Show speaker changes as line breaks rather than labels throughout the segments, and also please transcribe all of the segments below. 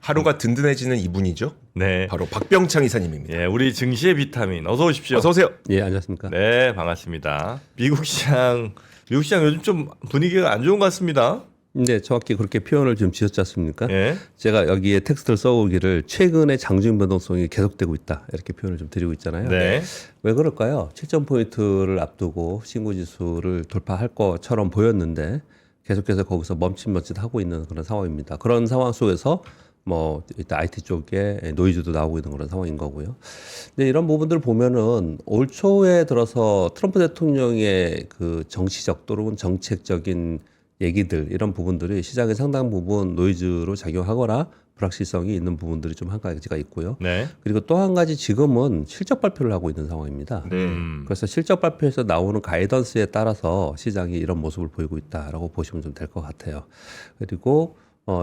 하루가 든든해지는 이분이죠.
네.
바로 박병창 이사님입니다.
예, 우리 증시의 비타민 어서 오십시오.
어서 오세요.
예, 안녕하십니까.
네, 반갑습니다. 미국 시장 요즘 좀 분위기가 안 좋은 것 같습니다.
네, 정확히 그렇게 표현을 좀 지었지 않습니까?
예.
제가 여기에 텍스트를 써오기를 최근에 장중 변동성이 계속되고 있다 이렇게 표현을 좀 드리고 있잖아요.
네.
왜 그럴까요? 7.포인트를 앞두고 신고지수를 돌파할 것처럼 보였는데 계속해서 거기서 멈칫멈칫하고 있는 그런 상황입니다. 그런 상황 속에서 뭐 일단 IT 쪽에 노이즈도 나오고 있는 그런 상황인 거고요. 근데 이런 부분들을 보면은 올 초에 들어서 트럼프 대통령의 그 정치적 또는 정책적인 얘기들 이런 부분들이 시장에 상당 부분 노이즈로 작용하거나 불확실성이 있는 부분들이 좀 한 가지가 있고요.
네.
그리고 또 한 가지 지금은 실적 발표를 하고 있는 상황입니다. 그래서 실적 발표에서 나오는 가이던스에 따라서 시장이 이런 모습을 보이고 있다라고 보시면 좀 될 것 같아요. 그리고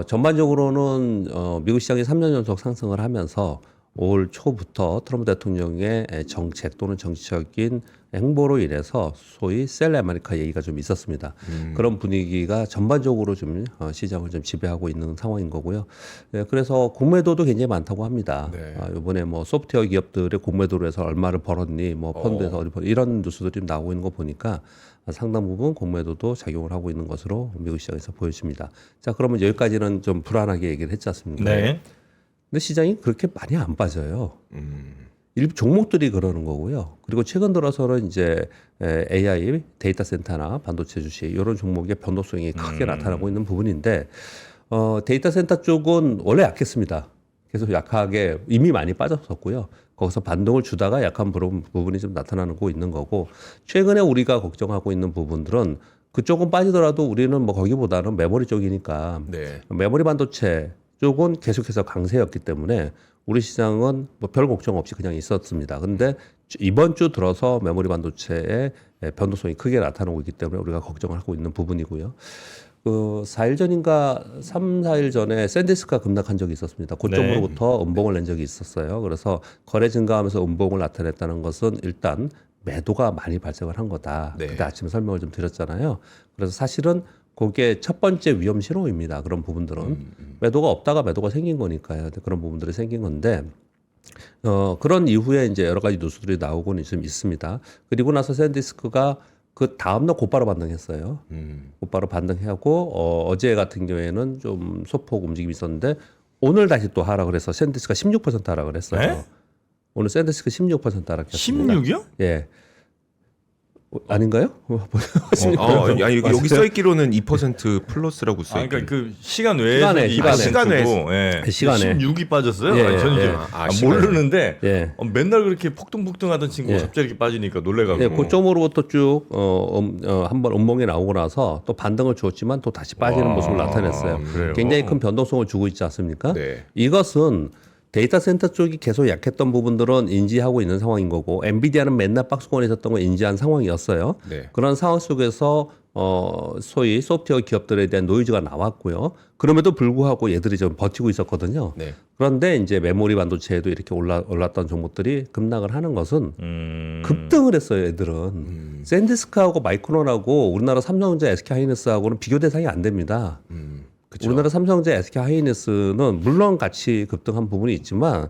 전반적으로는 미국 시장이 3년 연속 상승을 하면서 올 초부터 트럼프 대통령의 정책 또는 정치적인 행보로 인해서 소위 셀 아메리카 얘기가 좀 있었습니다. 그런 분위기가 전반적으로 좀 시장을 좀 지배하고 있는 상황인 거고요. 예, 그래서 공매도도 굉장히 많다고 합니다.
네.
이번에 뭐 소프트웨어 기업들의 공매도로 해서 얼마를 벌었니, 뭐 펀드에서 어디 이런 뉴스들이 나오고 있는 거 보니까 상당 부분 공매도도 작용을 하고 있는 것으로 미국 시장에서 보여집니다. 자, 그러면 여기까지는 좀 불안하게 얘기를 했지 않습니까?
네.
근데 시장이 그렇게 많이 안 빠져요. 일부 종목들이 그러는 거고요. 그리고 최근 들어서는 이제 AI 데이터 센터나 반도체 주식 이런 종목의 변동성이 크게 나타나고 있는 부분인데 데이터 센터 쪽은 원래 약했습니다. 계속 약하게 이미 많이 빠졌었고요. 거기서 반등을 주다가 약한 부분이 좀 나타나고 있는 거고 최근에 우리가 걱정하고 있는 부분들은 그쪽은 빠지더라도 우리는 뭐 거기보다는 메모리 쪽이니까
네.
메모리 반도체 쪽은 계속해서 강세였기 때문에 우리 시장은 뭐 별 걱정 없이 그냥 있었습니다. 근데 이번 주 들어서 메모리 반도체의 변동성이 크게 나타나고 있기 때문에 우리가 걱정을 하고 있는 부분이고요. 4일 전인가 3, 4일 전에 샌디스크가 급락한 적이 있었습니다. 고점으로부터 음봉을 낸 적이 있었어요. 그래서 거래 증가하면서 음봉을 나타냈다는 것은 일단 매도가 많이 발생을 한 거다.
네.
그때 아침에 설명을 좀 드렸잖아요. 그래서 사실은 그게 첫 번째 위험 신호입니다. 그런 부분들은 매도가 없다가 매도가 생긴 거니까요. 그런 부분들이 생긴 건데 그런 이후에 이제 여러 가지 뉴스들이 나오고는 좀 있습니다. 그리고 나서 샌디스크가 그 다음날 곧바로 반등했어요. 곧바로 반등하고 어제 같은 경우에는 좀 소폭 움직임이 있었는데 오늘 다시 또 하락을 해서 샌디스크가 16% 하락을 했어요.
네?
오늘 샌디스크 16% 하락했습니다.
16이요?
예. 아닌가요?
아니, 여기 써 있기로는 2% 플러스라고 써 있고.
그러니까 그 시간 외에서
시간
외에서.
예.
시간에.
16이 빠졌어요.
예,
저는 이제
시간에.
모르는데
예.
맨날 그렇게 폭등폭등하던 친구가 갑자기 이렇게 빠지니까 놀래가지고.
네, 고점으로부터 쭉 한번 음봉이 나오고 나서 또 반등을 주었지만 또 다시 빠지는 모습을 나타냈어요.
그래요?
굉장히 큰 변동성을 주고 있지 않습니까?
네.
이것은 데이터 센터 쪽이 계속 약했던 부분들은 인지하고 있는 상황인 거고 엔비디아는 맨날 박스권에 있었던 걸 인지한 상황이었어요.
네.
그런 상황 속에서 소위 소프트웨어 기업들에 대한 노이즈가 나왔고요. 그럼에도 불구하고 얘들이 좀 버티고 있었거든요.
네.
그런데 이제 메모리 반도체에도 이렇게 올랐던 종목들이 급락을 하는 것은 급등을 했어요. 애들은 샌디스크하고 마이크론하고 우리나라 삼성전자, SK하이닉스하고는 비교 대상이 안 됩니다.
그쵸.
우리나라 삼성전자, SK하이닉스는 물론 같이 급등한 부분이 있지만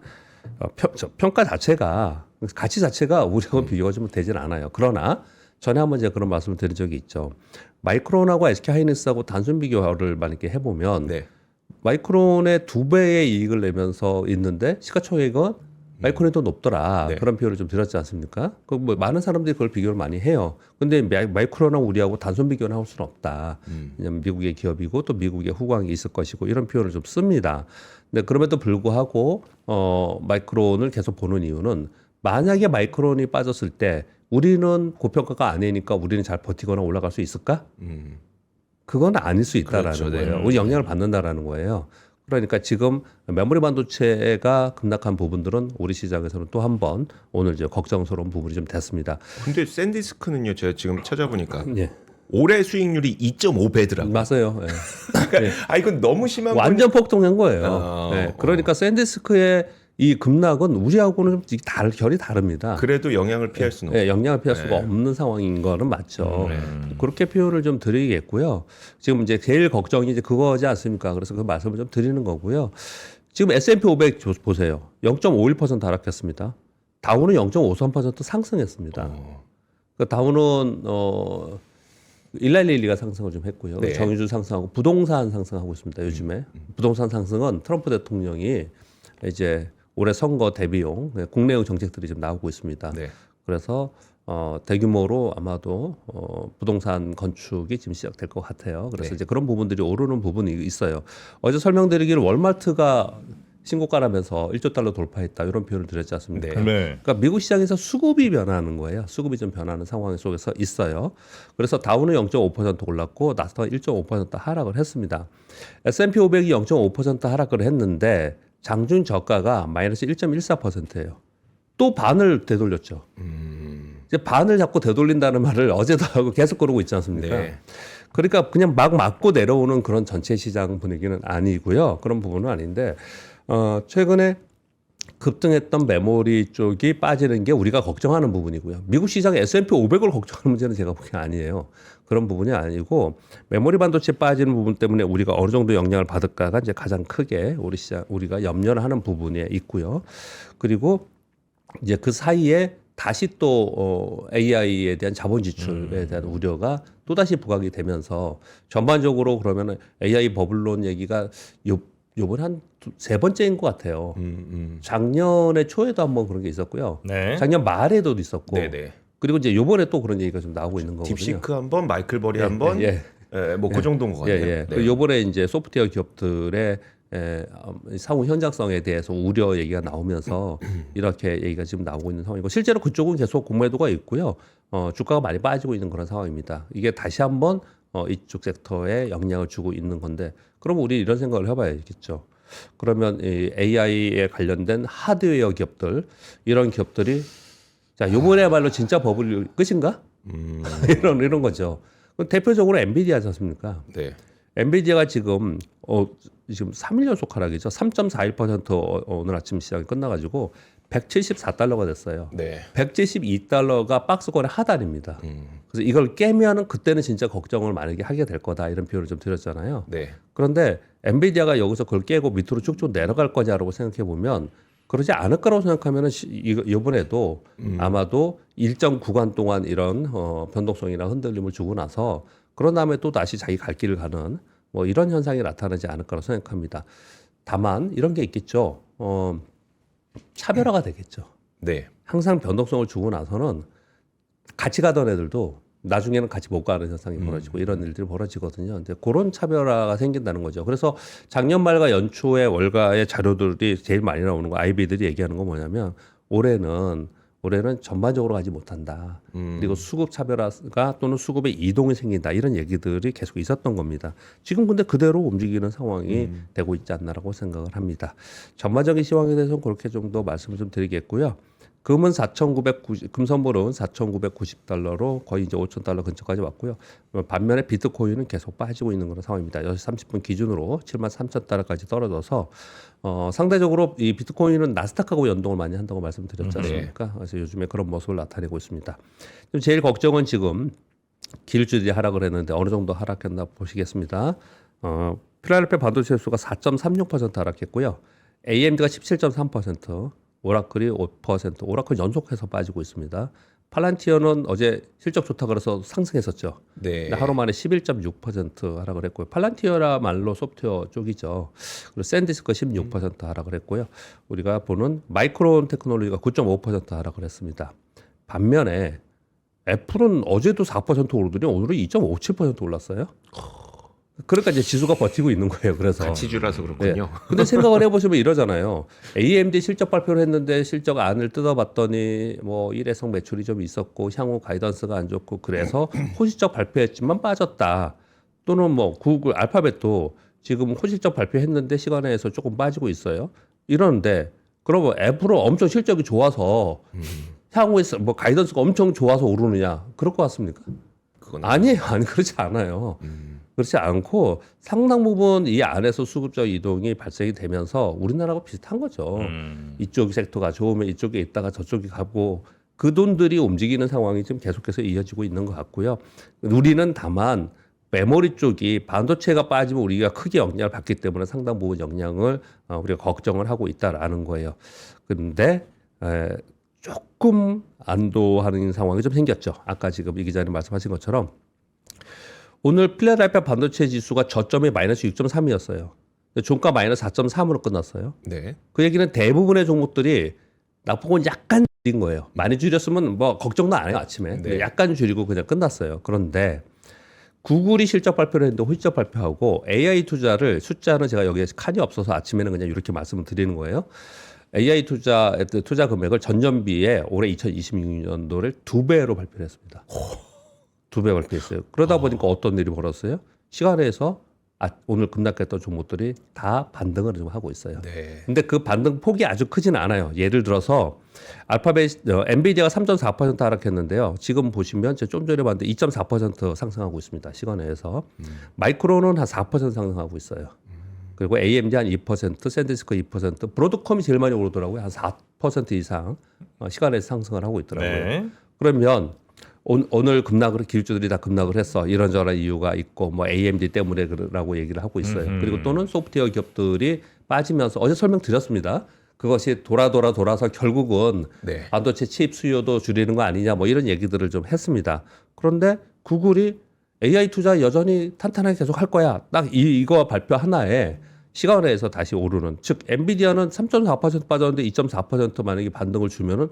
평가 자체가 가치 자체가 우리하고 비교가 좀 되질 않아요. 그러나 전에 한번 제가 그런 말씀을 드린 적이 있죠. 마이크론하고 SK하이닉스하고 단순 비교를 만약에 해보면
네.
마이크론의 2배의 이익을 내면서 있는데 시가총액은 마이크론이 더 높더라.
네.
그런 표현을 좀 드렸지 않습니까? 뭐 많은 사람들이 그걸 비교를 많이 해요. 근데 마이크론하고 우리하고 단순 비교는 할 수는 없다. 왜냐면 미국의 기업이고 또 미국의 후광이 있을 것이고 이런 표현을 좀 씁니다. 근데 그럼에도 불구하고 마이크론을 계속 보는 이유는 만약에 마이크론이 빠졌을 때 우리는 고평가가 아니니까 우리는 잘 버티거나 올라갈 수 있을까? 그건 아닐 수 있다라는
그렇죠, 네.
거예요. 우리 영향을 받는다라는 거예요. 그러니까 지금 메모리 반도체가 급락한 부분들은 우리 시장에서는 또 한 번 오늘 이제 걱정스러운 부분이 좀 됐습니다.
근데 샌디스크는요, 제가 지금 찾아보니까
예,
올해 수익률이 2.5배더라고요.
맞아요. 예.
이건 너무 심한
완전 폭등한 거예요. 예. 그러니까 샌디스크의 이 급락은 우리하고는 좀 결이 다릅니다.
그래도 영향을 피할 수는 없고.
네, 영향을 피할 수가 없는 상황인 거는 맞죠. 그렇게 표현을 좀 드리겠고요. 지금 이제 제일 걱정이 이제 그거지 않습니까? 그래서 그 말씀을 좀 드리는 거고요. 지금 S&P 500 보세요. 0.51% 하락했습니다. 다우는 0.53% 상승했습니다. 그 다우는 1112가 상승을 좀 했고요.
네.
정유주 상승하고 부동산 상승하고 있습니다. 요즘에 부동산 상승은 트럼프 대통령이 이제 올해 선거 대비용 국내용 정책들이 좀 나오고 있습니다.
네.
그래서 대규모로 아마도 부동산 건축이 지금 시작될 것 같아요. 그래서
네.
이제 그런 부분들이 오르는 부분이 있어요. 어제 설명드리기를 월마트가 신고가라면서 1조 달러 돌파했다 이런 표현을 드렸지 않습니까?
네.
네.
그러니까 미국 시장에서 수급이 변하는 거예요. 수급이 좀 변하는 상황 속에서 있어요. 그래서 다우는 0.5% 올랐고 나스닥은 1.5% 하락을 했습니다. S&P 500이 0.5% 하락을 했는데 장중 저가가 마이너스 1.14%예요. 또 반을 되돌렸죠. 이제 반을 자꾸 되돌린다는 말을 어제도 하고 계속 그러고 있지 않습니까?
네.
그러니까 그냥 막 맞고 내려오는 그런 전체 시장 분위기는 아니고요. 그런 부분은 아닌데 최근에 급등했던 메모리 쪽이 빠지는 게 우리가 걱정하는 부분이고요. 미국 시장 S&P 500을 걱정하는 문제는 제가 보기엔 아니에요. 그런 부분이 아니고 메모리 반도체 빠지는 부분 때문에 우리가 어느 정도 영향을 받을까가 이제 가장 크게 우리가 염려를 하는 부분에 있고요. 그리고 이제 그 사이에 다시 또 AI에 대한 자본 지출에 대한 우려가 또다시 부각이 되면서 전반적으로 그러면 AI 버블론 얘기가 요번에 한 세 번째인 것 같아요. 작년에 초에도 한번 그런 게 있었고요.
네.
작년 말에도 있었고.
네네.
그리고 이제 요번에 또 그런 얘기가 좀 나오고 있는 거거든요.
딥시크 한번, 마이클 버리 한번,
예.
뭐 그 정도인 것 같아요.
예.
네.
요번에 이제 소프트웨어 기업들의 상호 현장성에 대해서 우려 얘기가 나오면서 이렇게 얘기가 지금 나오고 있는 상황이고 실제로 그쪽은 계속 공매도가 있고요. 주가가 많이 빠지고 있는 그런 상황입니다. 이게 다시 한번 이쪽 섹터에 영향을 주고 있는 건데 그럼 우리 이런 생각을 해봐야겠죠. 그러면 이 AI에 관련된 하드웨어 기업들 이런 기업들이 자 요번에야말로 진짜 버블 끝인가? 이런 거죠. 대표적으로 엔비디아지 않습니까?
네.
엔비디아가 지금 3일 연속 하락이죠. 3.41% 오늘 아침 시장이 끝나가지고 174달러가 됐어요.
네.
172달러가 박스권의 하단입니다. 그래서 이걸 깨면은 그때는 진짜 걱정을 만약에 하게 될 거다 이런 표현을 좀 드렸잖아요.
네.
그런데 엔비디아가 여기서 그걸 깨고 밑으로 쭉쭉 내려갈 거냐라고 생각해 보면 그러지 않을 거라고 생각하면은 이번에도 아마도 일정 구간 동안 이런 변동성이나 흔들림을 주고 나서 그런 다음에 또 다시 자기 갈 길을 가는 뭐 이런 현상이 나타나지 않을 거라고 생각합니다. 다만 이런 게 있겠죠. 차별화가 되겠죠.
네.
항상 변동성을 주고 나서는 같이 가던 애들도 나중에는 같이 못 가는 현상이 벌어지고 이런 일들이 벌어지거든요. 이제 그런 차별화가 생긴다는 거죠. 그래서 작년 말과 연초에 월가의 자료들이 제일 많이 나오는 거 아이비들이 얘기하는 건 뭐냐면 올해는 전반적으로 가지 못한다. 그리고 수급 차별화가 또는 수급의 이동이 생긴다. 이런 얘기들이 계속 있었던 겁니다. 지금 근데 그대로 움직이는 상황이 되고 있지 않나라고 생각을 합니다. 전반적인 시황에 대해서는 그렇게 정도 말씀을 좀 드리겠고요. 금은 4,990, 금선물은 4,990달러로 거의 이제 5,000달러 근처까지 왔고요. 반면에 비트코인은 계속 빠지고 있는 그런 상황입니다. 6시 30분 기준으로 73,000달러까지 떨어져서 상대적으로 이 비트코인은 나스닥하고 연동을 많이 한다고 말씀드렸지 않습니까? 그래서 요즘에 그런 모습을 나타내고 있습니다. 제일 걱정은 지금 기술주들이 하락을 했는데 어느 정도 하락했나 보시겠습니다. 필라델피아 반도체 지수가 4.36% 하락했고요. AMD가 17.3%, 오라클이 5%, 오라클 연속해서 빠지고 있습니다. 팔란티어는 어제 실적 좋다 그래서 상승했었죠.
네.
근데 하루 만에 11.6% 하락을 했고요. 팔란티어라말로 소프트웨어 쪽이죠. 그리고 샌디스크 16% 하락을 했고요. 우리가 보는 마이크론 테크놀로지가 9.5% 하락을 했습니다. 반면에 애플은 어제도 4% 오르더니 오늘은 2.57% 올랐어요. 그러니까 이제 지수가 버티고 있는 거예요. 그래서
가치주라서 그렇군요.
근데 생각을 해보시면 이러잖아요. AMD 실적 발표를 했는데 실적 안을 뜯어봤더니 뭐 일회성 매출이 좀 있었고 향후 가이던스가 안 좋고 그래서 호실적 발표했지만 빠졌다. 또는 뭐 구글 알파벳도 지금 호실적 발표했는데 시간에서 조금 빠지고 있어요. 이러는데 그러면 애플은 엄청 실적이 좋아서 향후에 뭐 가이던스가 엄청 좋아서 오르느냐 그럴 것 같습니까? 아니에요. 아니 그렇지 않아요. 그렇지 않고 상당 부분 이 안에서 수급적 이동이 발생이 되면서 우리나라하고 비슷한 거죠. 이쪽 섹터가 좋으면 이쪽에 있다가 저쪽에 가고 그 돈들이 움직이는 상황이 지금 계속해서 이어지고 있는 것 같고요. 우리는 다만 메모리 쪽이 반도체가 빠지면 우리가 크게 영향을 받기 때문에 상당 부분 영향을 우리가 걱정을 하고 있다라는 거예요. 그런데 조금 안도하는 상황이 좀 생겼죠. 아까 지금 이 기자님 말씀하신 것처럼 오늘 필라델피아 반도체 지수가 저점이 마이너스 6.3이었어요. 종가 마이너스 4.3으로 끝났어요.
네.
그 얘기는 대부분의 종목들이 낙폭은 약간 줄인 거예요. 많이 줄였으면 뭐 걱정도 안 해요 아침에.
네.
약간 줄이고 그냥 끝났어요. 그런데 구글이 실적 발표를 했는데 실적 발표하고 AI 투자를 숫자는 제가 여기에 칸이 없어서 아침에는 그냥 이렇게 말씀을 드리는 거예요. AI 투자 금액을 전년비에 올해 2026년도를 2배로 발표를 했습니다. 2배 발표했어요. 그러다 보니까 어떤 일이 벌었어요? 시간에서 오늘 급락했던 종목들이 다 반등을 좀 하고 있어요.
네.
근데 그 반등 폭이 아주 크지는 않아요. 예를 들어서 엔비디아가 3.4% 하락했는데요. 지금 보시면 제가 좀 전에 봤는데 2.4% 상승하고 있습니다. 시간에서. 마이크론은 한 4% 상승하고 있어요. 그리고 AMD 한 2%, 샌디스크 2%, 브로드컴이 제일 많이 오르더라고요. 한 4% 이상 시간에서 상승을 하고 있더라고요.
네.
그러면 오늘 급락을 기술주들이 다 급락을 했어. 이런저런 이유가 있고 뭐 AMD 때문에라고 얘기를 하고 있어요. 그리고 또는 소프트웨어 기업들이 빠지면서 어제 설명드렸습니다. 그것이 돌아서 결국은
네.
반도체 칩 수요도 줄이는 거 아니냐 뭐 이런 얘기들을 좀 했습니다. 그런데 구글이 AI 투자 여전히 탄탄하게 계속 할 거야. 딱 이거 발표 하나에 시간에서 다시 오르는. 즉 엔비디아는 3.4% 빠졌는데 2.4% 만약에 반등을 주면은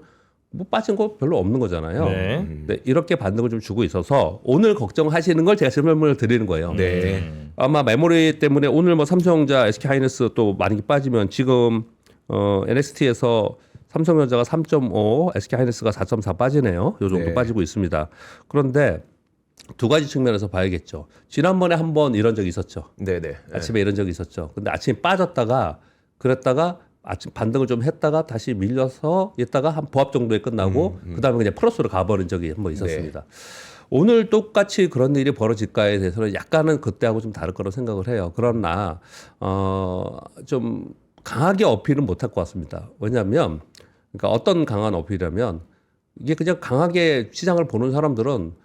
뭐 빠진 거 별로 없는 거잖아요.
네.
네, 이렇게 반등을 좀 주고 있어서 오늘 걱정하시는 걸 제가 설명을 드리는 거예요.
네.
아마 메모리 때문에 오늘 뭐 삼성전자, SK하이닉스 또 많이 빠지면 지금 NXT에서 삼성전자가 3.5, SK하이닉스가 4.4 빠지네요. 요 정도
네.
빠지고 있습니다. 그런데 두 가지 측면에서 봐야겠죠. 지난번에 한번 이런 적이 있었죠.
네네.
아침에 이런 적이 있었죠. 근데 아침에 빠졌다가 그랬다가 아침 반등을 좀 했다가 다시 밀려서 있다가 한 보합 정도에 끝나고 그다음에 그냥 플러스로 가버린 적이 한번 있었습니다. 오늘 똑같이 그런 일이 벌어질까에 대해서는 약간은 그때하고 좀 다를 거라고 생각을 해요. 그러나 좀 강하게 어필은 못할 것 같습니다. 왜냐하면 그러니까 어떤 강한 어필이라면 이게 그냥 강하게 시장을 보는 사람들은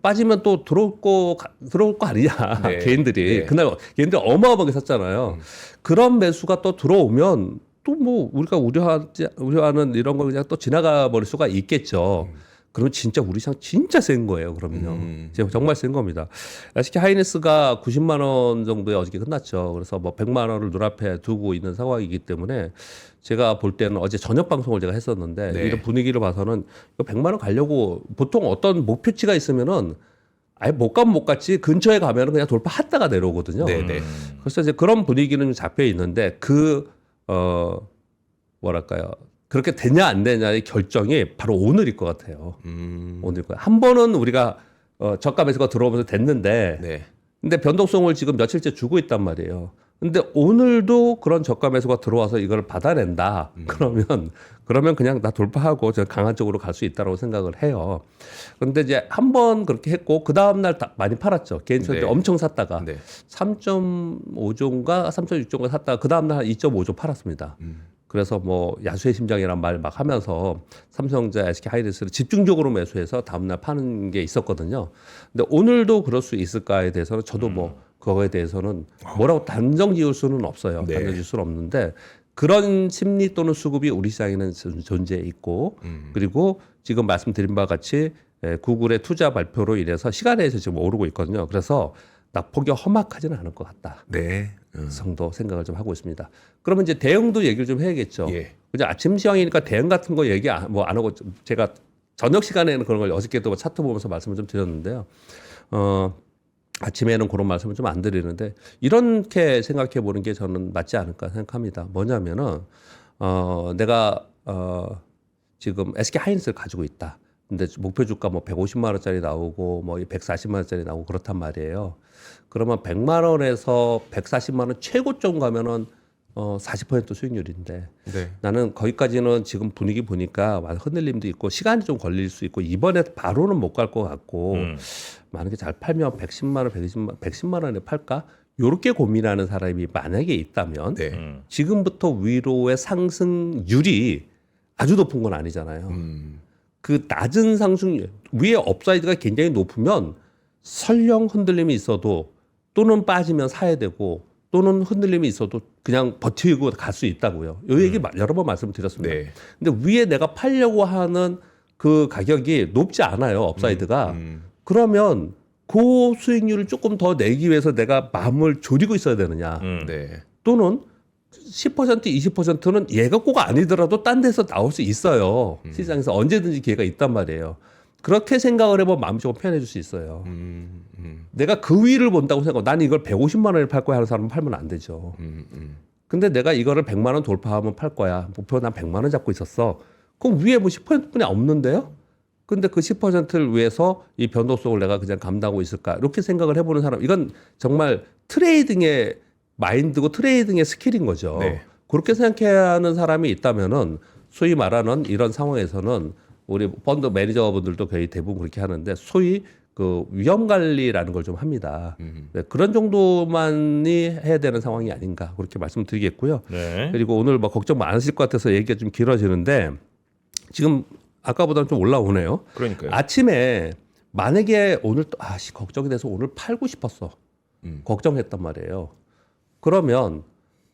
빠지면 또 들어올 거 아니냐.
네.
개인들이.
네.
그날 개인들 어마어마하게 샀잖아요. 그런 매수가 또 들어오면 또 뭐 우리가 우려하는 이런 걸 그냥 또 지나가 버릴 수가 있겠죠. 그러면 진짜 우리 시장 진짜 센 거예요. 그러면요. 정말 센 겁니다. SK 하이닉스가 90만 원 정도에 어저께 끝났죠. 그래서 뭐 100만 원을 눈앞에 두고 있는 상황이기 때문에 제가 볼 때는 어제 저녁 방송을 제가 했었는데
네.
이런 분위기를 봐서는 이거 100만 원 가려고 보통 어떤 목표치가 있으면은 아예 못 가면 못 갔지 근처에 가면은 그냥 돌파했다가 내려오거든요.
네네.
그래서 이제 그런 분위기는 좀 잡혀 있는데 뭐랄까요. 그렇게 되냐 안 되냐의 결정이 바로 오늘일 것 같아요. 오늘 거예요. 한 번은 우리가 저가 매수가 들어오면서 됐는데
네.
근데 변동성을 지금 며칠째 주고 있단 말이에요. 근데 오늘도 그런 저가 매수가 들어와서 이걸 받아낸다. 그러면 그냥 나 돌파하고 저 강한 쪽으로 갈 수 있다고 생각을 해요. 그런데 이제 한 번 그렇게 했고 그 다음 날 많이 팔았죠. 개인적으로
네.
엄청 샀다가
네.
3.5조인가 3.6조인가 샀다가 그 다음 날 한 2.5조 팔았습니다. 그래서 뭐 야수의 심장이란 말 막 하면서 삼성전자, SK하이닉스를 집중적으로 매수해서 다음날 파는 게 있었거든요. 근데 오늘도 그럴 수 있을까에 대해서는 저도 뭐 그거에 대해서는 뭐라고 단정 지을 수는 없어요.
네.
단정 지을 수는 없는데 그런 심리 또는 수급이 우리 시장에는 존재해 있고 그리고 지금 말씀드린 바와 같이 구글의 투자 발표로 인해서 시간에서 지금 오르고 있거든요. 그래서 낙폭이 험악하지는 않을 것 같다.
네.
정도 생각을 좀 하고 있습니다. 그러면 이제 대응도 얘기를 좀 해야겠죠.
예.
그냥 아침 시황이니까 대응 같은 거 얘기 안 하고 제가 저녁 시간에는 그런 걸 어저께도 차트 보면서 말씀을 좀 드렸는데요. 아침에는 그런 말씀을 좀 안 드리는데 이렇게 생각해 보는 게 저는 맞지 않을까 생각합니다. 뭐냐면은 내가 지금 SK 하이닉스를 가지고 있다. 근데 목표 주가 뭐 150만 원짜리 나오고 뭐 140만 원짜리 나오고 그렇단 말이에요. 그러면 100만 원에서 140만 원 최고점 가면은 40% 수익률인데
네.
나는 거기까지는 지금 분위기 보니까 흔들림도 있고 시간이 좀 걸릴 수 있고 이번에 바로는 못 갈 것 같고 만약에 잘 팔면 110만 원, 110만 원에 팔까? 요렇게 고민하는 사람이 만약에 있다면
네.
지금부터 위로의 상승률이 아주 높은 건 아니잖아요. 그 낮은 상승률 위에 업사이드가 굉장히 높으면 설령 흔들림이 있어도 또는 빠지면 사야 되고 또는 흔들림이 있어도 그냥 버티고 갈 수 있다고요. 이 얘기 여러 번 말씀드렸습니다.
네.
근데 위에 내가 팔려고 하는 그 가격이 높지 않아요. 업사이드가. 그러면 그 수익률을 조금 더 내기 위해서 내가 마음을 졸이고 있어야 되느냐.
네.
또는 10% 20%는 얘가 꼭 아니더라도 딴 데서 나올 수 있어요. 시장에서 언제든지 기회가 있단 말이에요. 그렇게 생각을 해보면 마음이 조금 편해질 수 있어요. 내가 그 위를 본다고 생각하고 난 이걸 150만 원에 팔 거야 하는 사람은 팔면 안 되죠. 근데 내가 이거를 100만 원 돌파하면 팔 거야. 목표 난 100만 원 잡고 있었어. 그럼 위에 뭐 10%뿐이 없는데요? 근데 그 10%를 위해서 이 변동성을 내가 그냥 감당하고 있을까? 이렇게 생각을 해보는 사람, 이건 정말 트레이딩의 마인드고 트레이딩의 스킬인 거죠.
네.
그렇게 생각해야 하는 사람이 있다면은 소위 말하는 이런 상황에서는 우리 펀드 매니저분들도 거의 대부분 그렇게 하는데 소위 그 위험 관리라는 걸 좀 합니다. 네, 그런 정도만이 해야 되는 상황이 아닌가 그렇게 말씀드리겠고요.
네.
그리고 오늘 뭐 걱정 많으실 것 같아서 얘기가 좀 길어지는데 지금 아까보다는 좀 올라오네요.
그러니까요.
아침에 만약에 오늘 또 걱정이 돼서 오늘 팔고 싶었어. 걱정했단 말이에요. 그러면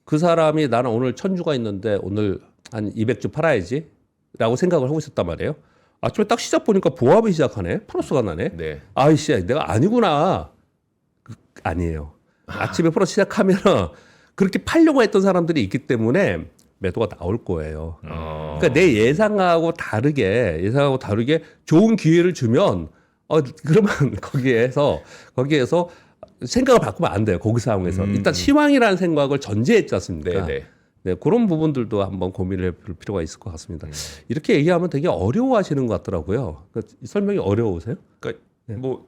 그 사람이 나는 오늘 1000주가 있는데 오늘 한 200주 팔아야지 라고 생각을 하고 있었단 말이에요. 아침에 딱 시작 보니까 보합이 시작하네. 플러스가 나네.
네.
아이씨, 내가 아니구나. 아니에요. 아침에 플러스 시작하면 그렇게 팔려고 했던 사람들이 있기 때문에 매도가 나올 거예요. 그러니까 내 예상하고 다르게 좋은 기회를 주면 그러면 거기에서 생각을 바꾸면 안 돼요. 거기 상황에서 일단 시황이라는 생각을 전제했지 않습니까?
네, 네.
네, 그런 부분들도 한번 고민을 해볼 필요가 있을 것 같습니다. 이렇게 얘기하면 되게 어려워하시는 것 같더라고요. 그러니까 설명이 어려우세요?
그러니까 뭐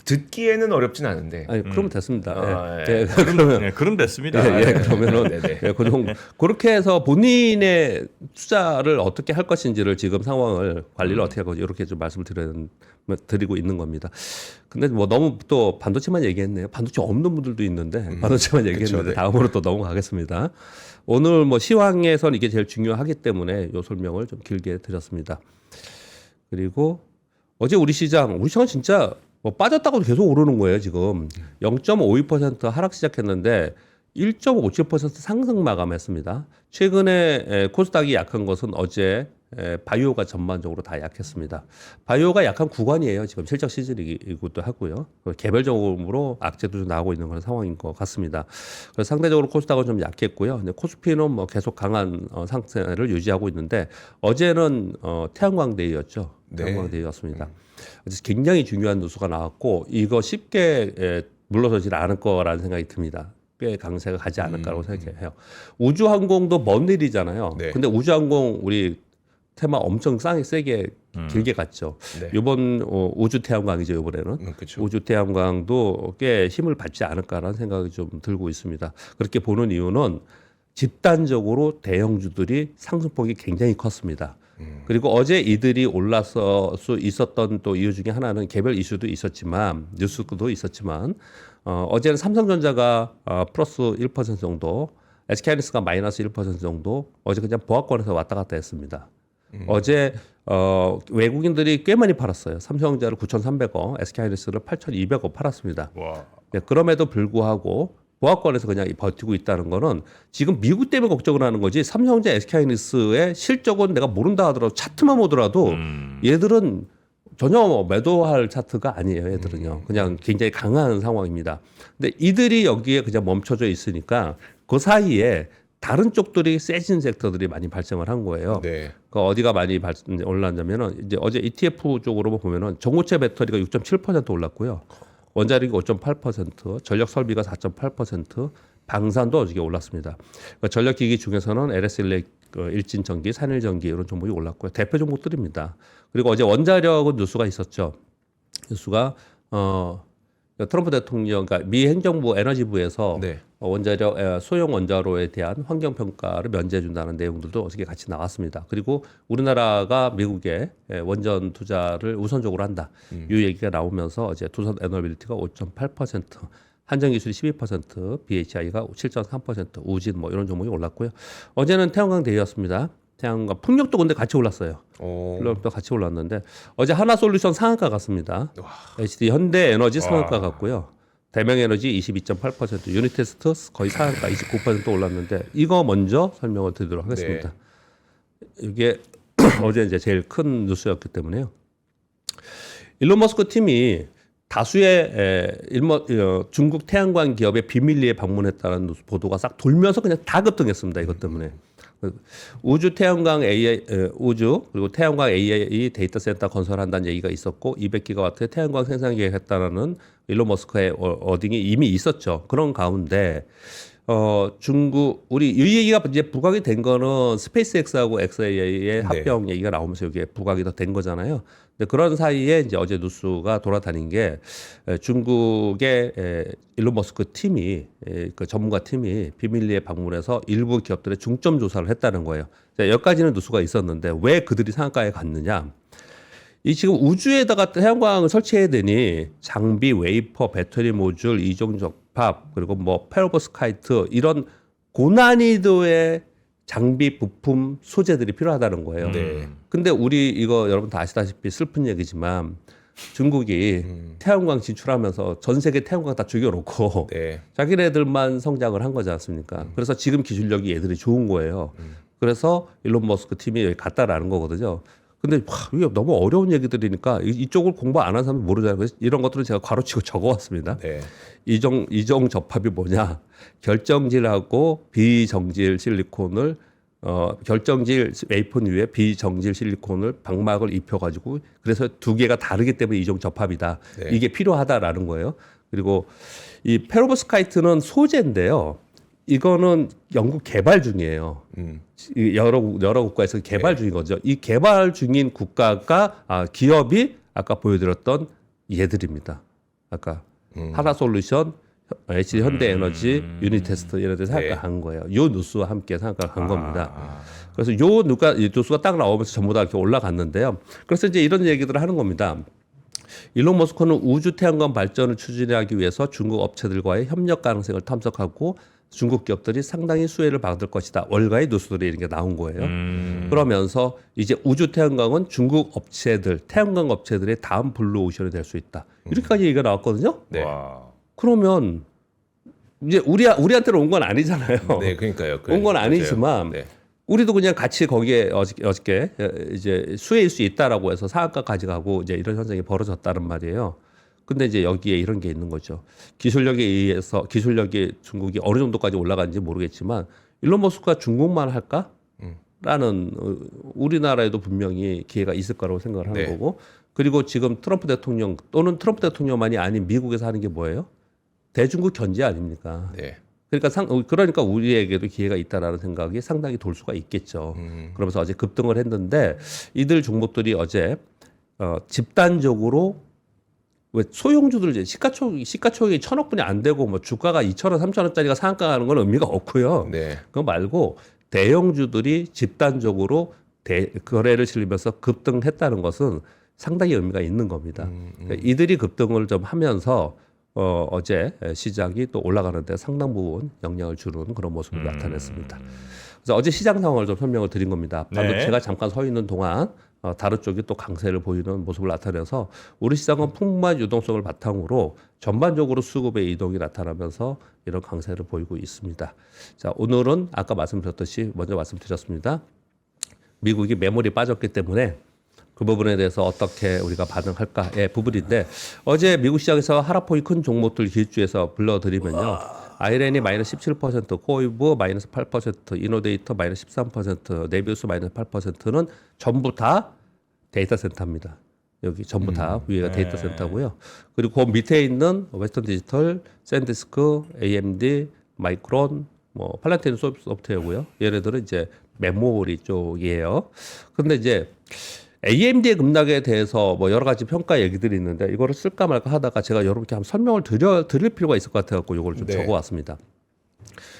듣기에는 어렵진 않은데.
아니, 그러면 됐습니다.
아,
예.
예.
그러면
네, 그럼 됐습니다.
그러면은
네네.
그렇게 해서 본인의 투자를 어떻게 할 것인지를 지금 상황을 관리를 어떻게 하고 이렇게 좀 말씀을 드리고 있는 겁니다. 근데 뭐 너무 또 반도체만 얘기했네요. 반도체 없는 분들도 있는데 반도체만 얘기했는데
네.
다음으로 또 넘어가겠습니다. 오늘 뭐 시황에선 이게 제일 중요하기 때문에 이 설명을 좀 길게 드렸습니다. 그리고 어제 우리 시장은 진짜 뭐 빠졌다고도 계속 오르는 거예요, 지금. 0.52% 하락 시작했는데 1.57% 상승 마감했습니다. 최근에 코스닥이 약한 것은 어제 바이오가 전반적으로 다 약했습니다. 바이오가 약한 구간이에요. 지금 실적 시즌이기도 하고요. 개별적으로 악재도 좀 나오고 있는 그런 상황인 것 같습니다. 그래서 상대적으로 코스닥은 좀 약했고요. 근데 코스피는 뭐 계속 강한 상태를 유지하고 있는데 어제는 태양광데이였죠.
네.
태양광데이였습니다. 그래서 굉장히 중요한 뉴스가 나왔고 이거 쉽게 물러서질 않을 거라는 생각이 듭니다. 꽤 강세가 가지 않을까라고 생각해요. 우주항공도 먼 일이잖아요.
네.
근데 우주항공 우리 테마 엄청 세게 길게 갔죠.
네.
이번 우주 태양광이죠. 이번에는
그렇죠.
우주 태양광도 꽤 힘을 받지 않을까라는 생각이 좀 들고 있습니다. 그렇게 보는 이유는 집단적으로 대형주들이 상승폭이 굉장히 컸습니다. 그리고 어제 이들이 올라서 수 있었던 또 이유 중에 하나는 개별 이슈도 있었지만 뉴스도 있었지만 어제는 삼성전자가 플러스 1% 정도, SK하이닉스가 마이너스 1% 정도 어제 그냥 보합권에서 왔다 갔다 했습니다. 어제 외국인들이 꽤 많이 팔았어요. 삼성전자를 9,300원, SK하이닉스를 8,200원 팔았습니다.
와.
네, 그럼에도 불구하고 보합권에서 그냥 버티고 있다는 거는 지금 미국 때문에 걱정을 하는 거지 삼성전자, SK하이닉스의 실적은 내가 모른다 하더라도 차트만 보더라도 얘들은 전혀 매도할 차트가 아니에요. 얘들은요. 그냥 굉장히 강한 상황입니다. 근데 이들이 여기에 그냥 멈춰져 있으니까 그 사이에 다른 쪽들이 세진 섹터들이 많이 발생을 한 거예요.
네.
그 어디가 많이 올랐냐면은 이제 어제 ETF 쪽으로 보면은 전고체 배터리가 6.7% 올랐고요. 원자력이 5.8%, 전력 설비가 4.8%, 방산도 어저께 올랐습니다. 그러니까 전력기기 중에서는 LS 일진전기, 산일전기 이런 종목이 올랐고요. 대표 종목들입니다. 그리고 어제 원자력은 뉴스가 있었죠. 뉴스가 트럼프 대통령, 그러니까 미 행정부 에너지부에서
네.
원자력 소형 원자로에 대한 환경 평가를 면제해 준다는 내용들도 어저께 같이 나왔습니다. 그리고 우리나라가 미국에 원전 투자를 우선적으로 한다. 이 얘기가 나오면서 어제 두산 에너빌리티가 5.8%, 한전기술이 12%, BHI가 7.3%, 우진 뭐 이런 종목이 올랐고요. 어제는 태양광 데이였습니다. 태양광 풍력도 근데 같이 올랐어요. 풍력도 같이 올랐는데 어제 하나솔루션 상한가 갔습니다. HD 현대에너지 상한가 갔고요. 대명에너지 22.8%, 유니테스트 거의 상한가 29% 올랐는데 이거 먼저 설명을 드리도록 하겠습니다. 이게 어제 이제 제일 큰 뉴스였기 때문에요. 일론 머스크 팀이 다수의 중국 태양광 기업의 비밀리에 방문했다는 보도가 싹 돌면서 그냥 다 급등했습니다. 이것 때문에. 우주 태양광 AI 우주 그리고 태양광 AI 데이터 센터 건설한다는 얘기가 있었고 200기가와트의 태양광 생산 계획했다라는 일론 머스크의 어딩이 이미 있었죠. 그런 가운데 중국 우리 이 얘기가 이제 부각이 된 거는 스페이스X하고 XAI의 합병 얘기가 나오면서 이게 부각이 더 된 거잖아요. 근데 그런 사이에 이제 어제 뉴스가 돌아다닌 게 중국의 일론 머스크 팀이 그 전문가 팀이 비밀리에 방문해서 일부 기업들의 중점 조사를 했다는 거예요. 자, 여기까지는 뉴스가 있었는데 왜 그들이 상한가에 갔느냐? 이 지금 우주에다가 태양광을 설치해야 되니 장비, 웨이퍼, 배터리 모듈, 이종 접합 그리고 뭐 페로버스카이트 이런 고난이도의 장비, 부품, 소재들이 필요하다는 거예요. 근데 우리 이거 여러분 다 아시다시피 슬픈 얘기지만 중국이 태양광 진출하면서 전 세계 태양광 다 죽여놓고 자기네들만 성장을 한 거지 않습니까? 그래서 지금 기술력이 얘들이 좋은 거예요. 그래서 일론 머스크 팀이 여기 갔다라는 거거든요. 근데 이게 너무 어려운 얘기들이니까 이쪽을 공부 안 한 사람은 모르잖아요. 그래서 이런 것들은 제가 가로치고 적어왔습니다. 이종 접합이 뭐냐? 결정질하고 비정질 실리콘을 결정질 웨이폰 위에 비정질 실리콘을 방막을 입혀가지고 그래서 두 개가 다르기 때문에 이종 접합이다. 이게 필요하다라는 거예요. 그리고 이 페로브스카이트는 소재인데요. 이거는 연구 개발 중이에요. 여러 국가에서 개발 중인 거죠. 이 개발 중인 국가가 기업이 아까 보여드렸던 얘들입니다. 아까 하나솔루션, HD 현대에너지, 유니테스트 이런 데서 상한가한 거예요. 요 뉴스와 함께 상한가한 겁니다. 그래서 이 뉴스가 딱 나오면서 전부 다 이렇게 올라갔는데요. 그래서 이제 이런 얘기들을 하는 겁니다. 일론 머스크는 우주 태양광 발전을 추진하기 위해서 중국 업체들과의 협력 가능성을 탐색하고 중국 기업들이 상당히 수혜를 받을 것이다. 월가의 뉴스들이 이런 게 나온 거예요. 그러면서 이제 우주 태양광은 중국 업체들, 태양광 업체들의 다음 블루오션이 될 수 있다. 이렇게까지 얘기가 나왔거든요. 그러면 이제 우리한테는 온 건 아니잖아요.
그러니까요.
온 건 아니지만 우리도 그냥 같이 거기에 어저께 이제 수혜일 수 있다라고 해서 상한가 가져가고 이제 이런 현상이 벌어졌다는 말이에요. 근데 이제 여기에 이런 게 있는 거죠. 기술력에 의해서 기술력이 중국이 어느 정도까지 올라가는지 모르겠지만 일론 머스크가 중국만 할까? 라는 우리나라에도 분명히 기회가 있을 거라고 생각을 하는 거고 그리고 지금 트럼프 대통령 또는 트럼프 대통령만이 아닌 미국에서 하는 게 뭐예요? 대중국 견제 아닙니까? 그러니까 우리에게도 기회가 있다라는 생각이 상당히 돌 수가 있겠죠. 그러면서 어제 급등을 했는데 이들 종목들이 어제 집단적으로 왜 소형주들 이제 시가총액이 1,000억 분이 안 되고 뭐 주가가 2,000원, 3,000원짜리가 상한가 가는 건 의미가 없고요. 그거 말고 대형주들이 집단적으로 거래를 실리면서 급등했다는 것은 상당히 의미가 있는 겁니다. 그러니까 이들이 급등을 좀 하면서 어제 시장이 또 올라가는데 상당 부분 영향을 주는 그런 모습을 나타냈습니다. 그래서 어제 시장 상황을 좀 설명을 드린 겁니다. 방금 제가 잠깐 서 있는 동안 다른 쪽이 또 강세를 보이는 모습을 나타내서 우리 시장은 풍부한 유동성을 바탕으로 전반적으로 수급의 이동이 나타나면서 이런 강세를 보이고 있습니다. 자, 오늘은 아까 말씀드렸듯이 먼저 말씀드렸습니다. 미국이 매몰이 빠졌기 때문에 그 부분에 대해서 어떻게 우리가 반응할까의 부분인데 어제 미국 시장에서 하락폭이 큰 종목들 기준주에서 불러드리면요. 아이렌이 마이너스 17%, 코이브 마이너스 8%, 이노데이터 마이너스 13%, 네비우스 마이너스 8%는 전부 다 데이터 센터입니다. 여기 전부 다 위에가 데이터 센터고요. 그리고 그 밑에 있는 웨스턴 디지털, 샌디스크, AMD, 마이크론, 뭐 팔란티는 소프트웨어고요. 얘네들은 이제 메모리 쪽이에요. 근데 이제 AMD의 급락에 대해서 뭐 여러 가지 평가 얘기들이 있는데 이거를 쓸까 말까 하다가 제가 여러분께 한번 설명을 드릴 필요가 있을 것 같아갖고 이걸 좀 적어왔습니다.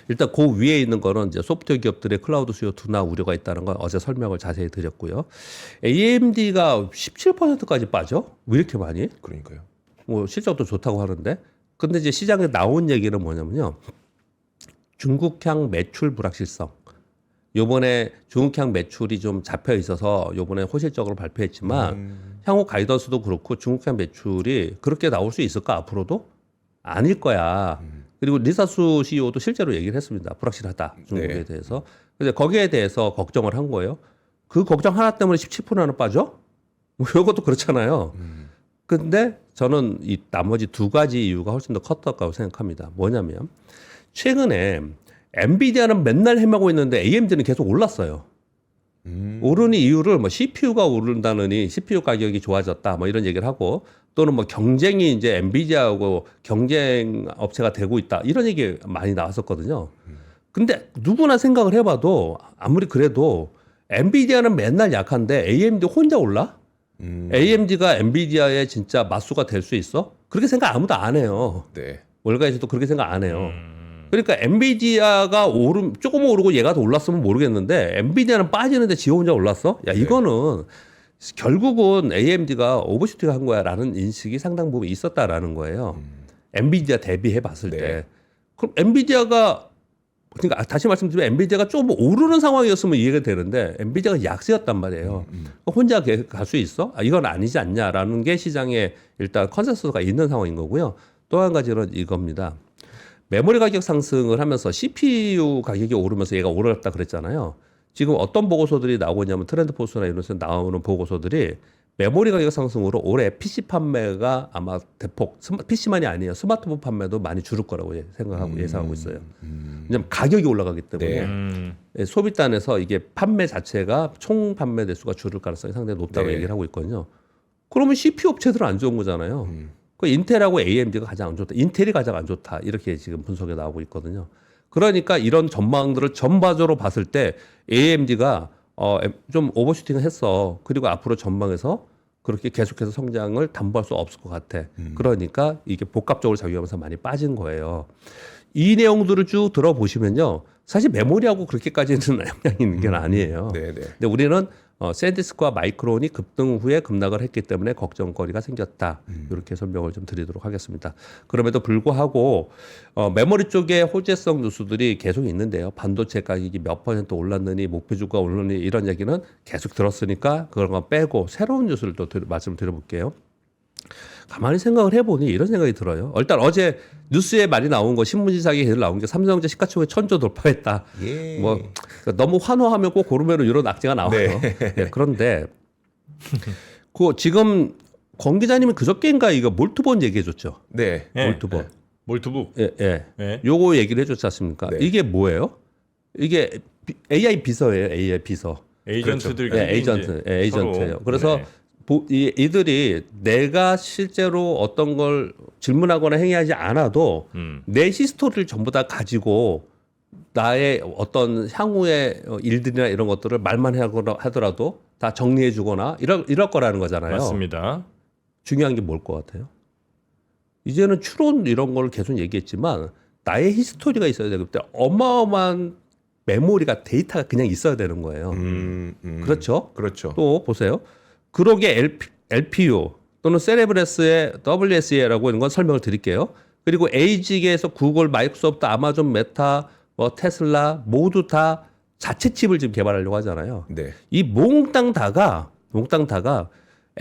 일단 그 위에 있는 거는 이제 소프트웨어 기업들의 클라우드 수요 둔화 우려가 있다는 건 어제 설명을 자세히 드렸고요. AMD가 17%까지 빠져? 왜 이렇게 많이?
그러니까요.
뭐 실적도 좋다고 하는데, 근데 이제 시장에 나온 얘기는 뭐냐면요. 중국향 매출 불확실성. 요번에 중국향 매출이 좀 잡혀 있어서 요번에 호실적으로 발표했지만 향후 가이던스도 그렇고 중국향 매출이 그렇게 나올 수 있을까 앞으로도? 아닐 거야. 그리고 리사수 CEO도 실제로 얘기를 했습니다. 불확실하다. 중국에
네.
대해서. 근데 거기에 대해서 걱정을 한 거예요. 그 걱정 하나 때문에 17%나 빠져? 뭐 이것도 그렇잖아요. 근데 저는 이 나머지 두 가지 이유가 훨씬 더 컸다고 생각합니다. 뭐냐면 최근에 엔비디아는 맨날 헤매고 있는데 AMD는 계속 올랐어요. 오르는 이유를 뭐 CPU가 오른다느니 CPU 가격이 좋아졌다 뭐 이런 얘기를 하고 또는 뭐 경쟁이 이제 엔비디아하고 경쟁 업체가 되고 있다 이런 얘기 많이 나왔었거든요. 근데 누구나 생각을 해봐도 아무리 그래도 엔비디아는 맨날 약한데 AMD 혼자 올라? AMD가 엔비디아의 진짜 맞수가 될 수 있어? 그렇게 생각 아무도 안 해요.
네.
월가에서도 그렇게 생각 안 해요. 그러니까 엔비디아가 조금 오르고 얘가 더 올랐으면 모르겠는데 엔비디아는 빠지는데 지 혼자 올랐어? 야 이거는 결국은 AMD가 오버슈팅 한 거야라는 인식이 상당 부분 있었다라는 거예요. 엔비디아 대비해 봤을
네.
때. 그럼 엔비디아가 그러니까 다시 말씀드리면 엔비디아가 좀 오르는 상황이었으면 이해가 되는데 엔비디아가 약세였단 말이에요. 혼자 갈 수 있어? 아, 이건 아니지 않냐라는 게 시장에 일단 컨센서스가 있는 상황인 거고요. 또 한 가지는 이겁니다. 메모리 가격 상승을 하면서 CPU 가격이 오르면서 얘가 오르다 그랬잖아요. 지금 어떤 보고서들이 나오고 있냐면 트렌드포스나 이런 데서 나오는 보고서들이 메모리 가격 상승으로 올해 PC 판매가 아마 대폭, PC만이 아니에요. 스마트폰 판매도 많이 줄을 거라고 생각하고 예상하고 있어요. 왜냐하면 가격이 올라가기 때문에 예, 소비단에서 이게 판매 자체가 총 판매 대수가 줄을 가능성이 상당히 높다고
네.
얘기를 하고 있거든요. 그러면 CPU 업체들은 안 좋은 거잖아요. 그 인텔하고 AMD가 가장 안 좋다. 인텔이 가장 안 좋다. 이렇게 지금 분석이 나오고 있거든요. 그러니까 이런 전망들을 전반적으로 봤을 때 AMD가 좀 오버슈팅을 했어. 그리고 앞으로 전망에서 그렇게 계속해서 성장을 담보할 수 없을 것 같아. 그러니까 이게 복합적으로 작용하면서 많이 빠진 거예요. 이 내용들을 쭉 들어보시면요. 사실 메모리하고 그렇게까지는 영향이 있는 게 아니에요.
네네.
근데 우리는 샌디스크와 마이크론이 급등 후에 급락을 했기 때문에 걱정거리가 생겼다. 이렇게 설명을 좀 드리도록 하겠습니다. 그럼에도 불구하고 메모리 쪽에 호재성 뉴스들이 계속 있는데요. 반도체 가격이 몇 % 올랐느니 목표주가 오르느니 이런 얘기는 계속 들었으니까 그런 거 빼고 새로운 뉴스를 또 말씀드려볼게요. 가만히 생각을 해보니 이런 생각이 들어요. 일단 어제 뉴스에 많이 나온 거 신문지상에 계속 나온 게 삼성전자 시가총액 1,000조 돌파했다.
예.
뭐 너무 환호하면 꼭 고르면 이런 악재가 나와요.
네.
네, 그런데 그 지금 권 기자님이 그저께인가 이거 몰트본 얘기해줬죠.
네.
몰트본.
몰트북.
예, 예.
네.
요거 얘기를 해줬지 않습니까?
네.
이게 뭐예요? 이게 AI 비서예요. AI 비서.
에이전트들끼리
예, 에이전트, 예, 에이전트예요.
서로,
그래서
네.
이들이 내가 실제로 어떤 걸 질문하거나 행위하지 않아도 내 히스토리를 전부 다 가지고 나의 어떤 향후의 일들이나 이런 것들을 말만 하더라도 다 정리해 주거나 이럴 거라는 거잖아요.
맞습니다.
중요한 게 뭘 것 같아요? 이제는 추론 이런 걸 계속 얘기했지만 나의 히스토리가 있어야 되기 때문에 어마어마한 메모리가 데이터가 그냥 있어야 되는 거예요. 그렇죠?
그렇죠.
또 보세요. 그러게 LPU 또는 세레브레스의 WSA라고 하는 건 설명을 드릴게요. 그리고 AG에서 구글, 마이크로소프트, 아마존, 메타, 뭐 테슬라 모두 다 자체 칩을 지금 개발하려고 하잖아요.
네.
이 몽땅 다가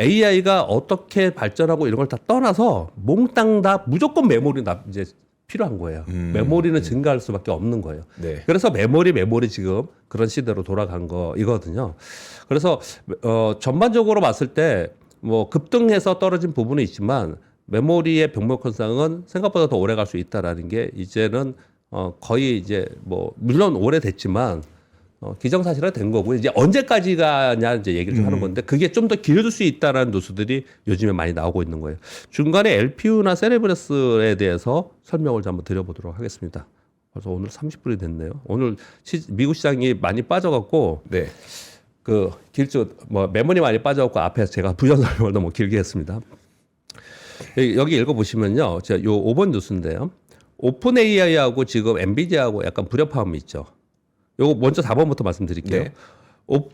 AI가 어떻게 발전하고 이런 걸 다 떠나서 몽땅 다 무조건 메모리 이제 필요한 거예요. 메모리는 증가할 수밖에 없는 거예요.
네.
그래서 메모리 지금 그런 시대로 돌아간 거이거든요. 그래서 전반적으로 봤을 때 뭐 급등해서 떨어진 부분은 있지만 메모리의 병목 현상은 생각보다 더 오래 갈 수 있다라는 게 이제는 거의 이제 뭐 물론 오래됐지만 기정사실화 된 거고 이제 언제까지 가냐 이제 얘기를 좀 하는 건데 그게 좀 더 길어질 수 있다라는 뉴스들이 요즘에 많이 나오고 있는 거예요. 중간에 LPU나 세레브레스에 대해서 설명을 좀 한번 드려보도록 하겠습니다. 벌써 오늘 30분이 됐네요. 오늘 미국 시장이 많이 빠져갖고
네.
그 길쭉 뭐 메모리 많이 빠져갖고 앞에 제가 부연 설명을 너무 길게 했습니다. 여기 읽어보시면요, 제가 요 5번 뉴스인데요. 오픈 AI하고 지금 엔비디아하고 약간 불협화음이 있죠. 요거 먼저 4번부터 말씀드릴게요.
네.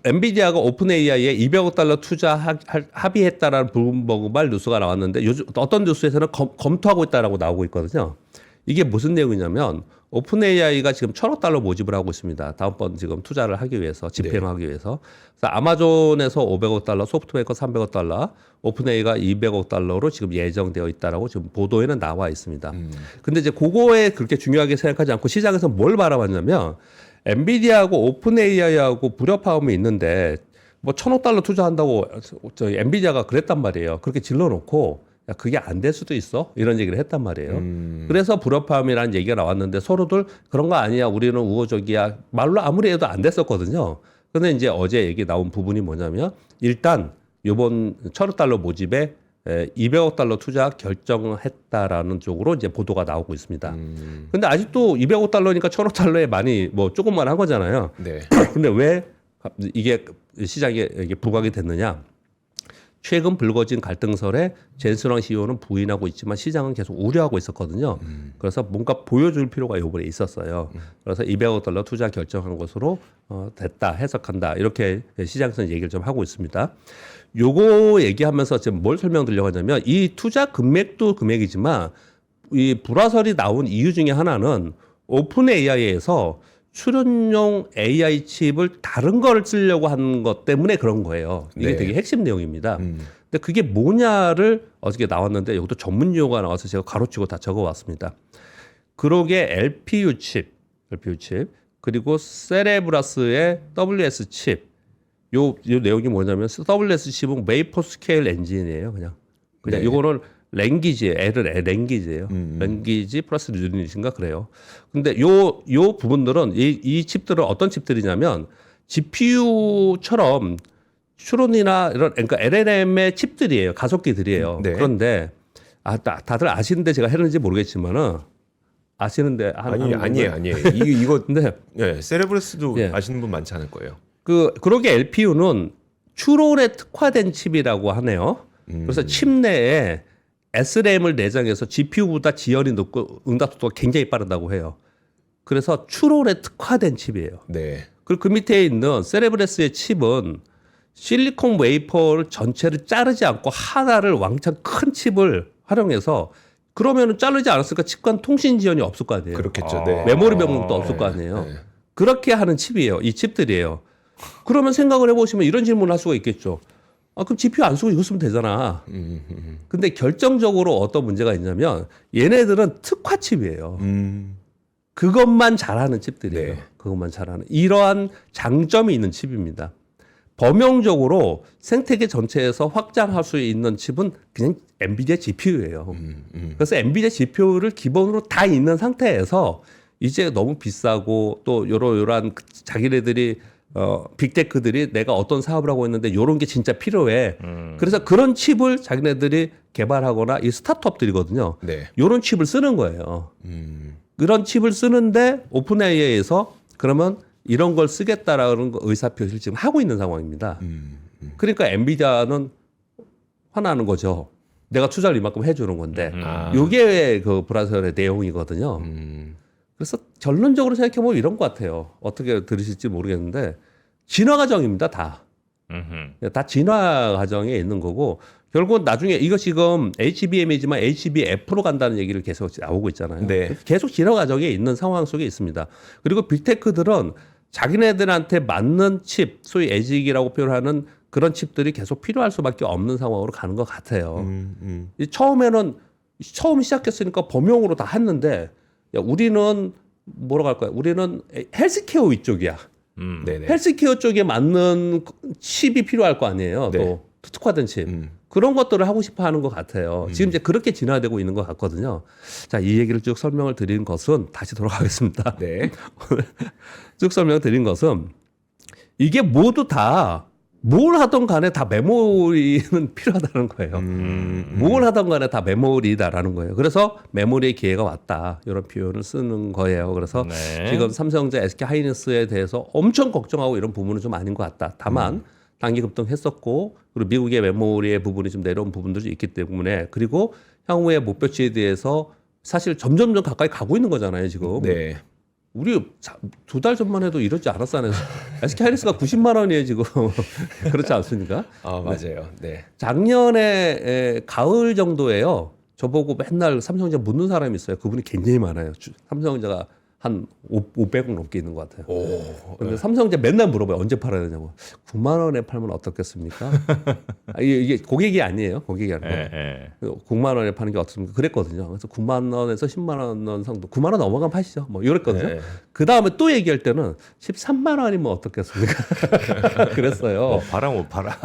엔비디아가 오픈 AI에 200억 달러 투자 합의했다라는 블룸버그발 뉴스가 나왔는데 요즘 어떤 뉴스에서는 검토하고 있다라고 나오고 있거든요. 이게 무슨 내용이냐면 오픈 AI가 지금 1,000억 달러 모집을 하고 있습니다. 다음번 지금 투자를 하기 위해서, 집행하기 위해서. 그래서 아마존에서 500억 달러, 소프트뱅크 300억 달러, 오픈 AI가 200억 달러로 지금 예정되어 있다라고 지금 보도에는 나와 있습니다. 근데 이제 그거에 그렇게 중요하게 생각하지 않고 시장에서 뭘 바라봤냐면 엔비디아하고 오픈 AI하고 불협화음이 있는데 뭐 1,000억 달러 투자한다고 저희 엔비디아가 그랬단 말이에요. 그렇게 질러놓고 야, 그게 안 될 수도 있어? 이런 얘기를 했단 말이에요. 그래서 불협화음이라는 얘기가 나왔는데 서로들 그런 거 아니야. 우리는 우호적이야. 말로 아무리 해도 안 됐었거든요. 근데 이제 어제 얘기 나온 부분이 뭐냐면 일단 이번 1,000억 달러 모집에 200억 달러 투자 결정했다라는 쪽으로 이제 보도가 나오고 있습니다. 근데 아직도 200억 달러니까 1,000억 달러에 많이 뭐 조금만 한 거잖아요.
네.
근데 왜 이게 시장에 이게 부각이 됐느냐? 최근 불거진 갈등설에 젠슨왕 CEO는 부인하고 있지만 시장은 계속 우려하고 있었거든요. 그래서 뭔가 보여줄 필요가 이번에 있었어요. 그래서 200억 달러 투자 결정한 것으로 됐다, 해석한다. 이렇게 시장에서는 얘기를 좀 하고 있습니다. 요거 얘기하면서 지금 뭘 설명드리려고 하냐면 이 투자 금액도 금액이지만 이 불화설이 나온 이유 중에 하나는 오픈 AI에서 출연용 AI 칩을 다른 걸 쓰려고 한 것 때문에 그런 거예요. 이게
네.
되게 핵심 내용입니다. 근데 그게 뭐냐를 어저께 나왔는데 여기도 전문 용어가 나와서 제가 가로치고 다 적어왔습니다. 그러게 LPU 칩, 그리고 세레브라스의 WS 칩. 요 내용이 뭐냐면 WS 칩은 메이퍼 스케일 엔진이에요. 그냥
네.
요거는 랭귀지예요. 랭귀지예요. 랭귀지 플러스 유닛인가 그래요. 근데 요 부분들은 이 칩들은 어떤 칩들이냐면 GPU처럼 추론이나 이런 그러니까 LLM의 칩들이에요. 가속기들이에요.
네.
그런데 다들 아시는데 제가 했는지 모르겠지만은 아시는데
아니에요. 이거
근데
예, 세레브레스도
예.
아시는 분 많지 않을 거예요.
그러게 LPU는 추론에 특화된 칩이라고 하네요. 그래서 칩 내에 SRAM을 내장해서 GPU보다 지연이 높고 응답 속도가 굉장히 빠르다고 해요. 그래서 추론에 특화된 칩이에요.
네.
그리고 그 밑에 있는 세레브레스의 칩은 실리콘 웨이퍼를 전체를 자르지 않고 하나를 왕창 큰 칩을 활용해서 그러면은 자르지 않았으니까 칩 간 통신 지연이 없을 거 아니에요.
그렇겠죠. 네.
메모리 병목도 없을 거 아니에요.
네.
그렇게 하는 칩이에요. 이 칩들이에요. 그러면 생각을 해보시면 이런 질문을 할 수가 있겠죠. 그럼 GPU 안 쓰고 이거 쓰면 되잖아. 근데 결정적으로 어떤 문제가 있냐면 얘네들은 특화 칩이에요. 그것만 잘하는 칩들이에요.
네.
그것만 잘하는. 이러한 장점이 있는 칩입니다. 범용적으로 생태계 전체에서 확장할 수 있는 칩은 그냥 엔비디아 GPU예요. 그래서 엔비디아 GPU를 기본으로 다 있는 상태에서 이제 너무 비싸고 또 요러한 자기네들이 빅테크들이 내가 어떤 사업을 하고 있는데 요런 게 진짜 필요해. 그래서 그런 칩을 자기네들이 개발하거나 이 스타트업들이거든요.
네.
요런 칩을 쓰는 거예요. 그런 칩을 쓰는데 오픈 AI에서 그러면 이런 걸 쓰겠다라는 의사표시를 지금 하고 있는 상황입니다. 그러니까 엔비디아는 화나는 거죠. 내가 투자를 이만큼 해주는 건데. 요게 그 불화설의 내용이거든요. 그래서 결론적으로 생각해보면 이런 것 같아요. 어떻게 들으실지 모르겠는데 진화 과정입니다. 다 진화 과정에 있는 거고 결국은 나중에 이거 지금 HBM이지만 HBF로 간다는 얘기를 계속 나오고 있잖아요.
네.
계속 진화 과정에 있는 상황 속에 있습니다. 그리고 빅테크들은 자기네들한테 맞는 칩, 소위 에직이라고 표현하는 그런 칩들이 계속 필요할 수밖에 없는 상황으로 가는 것 같아요. 처음 시작했으니까 범용으로 다 했는데 야, 우리는 뭐라고 할까요? 우리는 헬스케어 위쪽이야.
네네.
헬스케어 쪽에 맞는 칩이 필요할 거 아니에요.
네.
또 특화된 칩. 그런 것들을 하고 싶어 하는 것 같아요. 지금 이제 그렇게 진화되고 있는 것 같거든요. 자, 이 얘기를 쭉 설명을 드린 것은 다시 돌아가겠습니다.
네.
쭉 설명을 드린 것은 이게 모두 다 뭘 하던 간에 다 메모리는 필요하다는 거예요. 뭘 하던 간에 다 메모리다라는 거예요. 그래서 메모리의 기회가 왔다. 이런 표현을 쓰는 거예요. 그래서
네.
지금 삼성전자, SK 하이닉스에 대해서 엄청 걱정하고 이런 부분은 좀 아닌 것 같다. 다만 단기 급등했었고 그리고 미국의 메모리의 부분이 좀 내려온 부분들이 있기 때문에 그리고 향후에 목표치에 대해서 사실 점점 가까이 가고 있는 거잖아요. 지금.
네.
우리 2달 전만 해도 이러지 않았잖아요. SK 하이닉스가 90만 원이에요 지금. 그렇지 않습니까?
맞아요. 네.
작년에 가을 정도에요. 저보고 맨날 삼성전자 묻는 사람이 있어요. 그분이 굉장히 많아요. 삼성전자가 한 500억 넘게 있는 것 같아요.
오.
근데 삼성전자 맨날 물어봐요. 언제 팔아야 되냐고. 9만 원에 팔면 어떻겠습니까? 이게 고객이 아니에요. 고객이 아니고. 9만 원에 파는 게 어떻습니까? 그랬거든요. 그래서 9만 원에서 10만 원 정도. 9만 원 넘어가면 파시죠. 뭐 이랬거든요. 그 다음에 또 얘기할 때는 13만 원이면 어떻겠습니까? 그랬어요.
팔아 못 팔아.